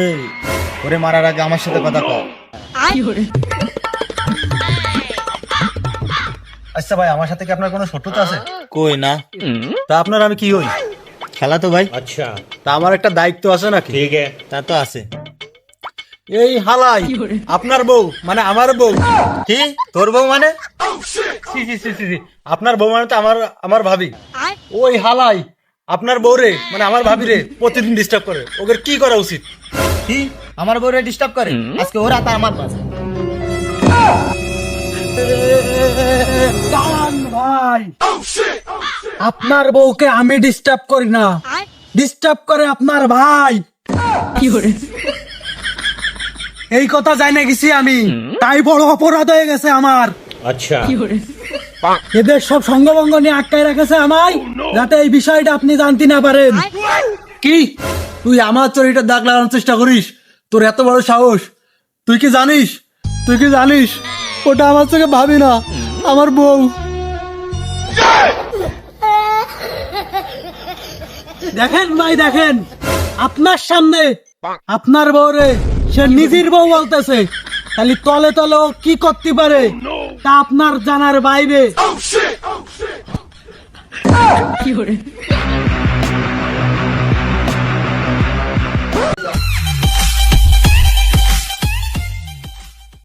এই ওরে মারার আগে আমার সাথে কথা কও। আচ্ছা ভাই, আমার সাথে কি আপনার কোনো শত্রুতা আছে? কই না। তা আপনার আমি কি হই? খেলা তো ভাই। अच्छा তা আমার একটা দায়িত্ব আছে নাকি? ठीक है। তা তো আছে। এই হালাই, আপনার বউ মানে আমার বউ। কি তোর বউ মানে? ছি, ছি, ছি, ছি, ছি। আপনার বউ মানে তো আমার ভাবি। ওই হালাই আপনার বউ রে মানে আমার ভাবি রে প্রতিদিন ডিস্টার্ব করে। ওদের কি করা উচিত? কি আমার বউরে ডিস্টার্ব করে? আজকে ওরা তা আমার পাশে। দাঁড়ান ভাই, আপনার বউকে আমি ডিস্টার্ব করি না, ডিস্টার্ব করে আপনার ভাই। এই কথা জানে গেছি আমি, তাই বড় অপরাধ হয়ে গেছে আমার। अच्छा এদের সব সঙ্গভঙ্গ নিয়ে আটকায় রেখেছে আমায়, যাতে এই বিষয়টা আপনি জানতে না পারেন। কি তুই আমার চরিত্রের দাগ লাগানোর চেষ্টা করিস? তোর এত বড় সাহস! তুই কি জানিস ওটা আমার চোখে ভাবি না, আমার বউ। দেখেন ভাই, দেখেন আপনার সামনে আপনার বউরে সে নিজের বউ বলতেছে, খালি তলে তলে ও কি করতে পারে তা আপনার জানার বাইরে।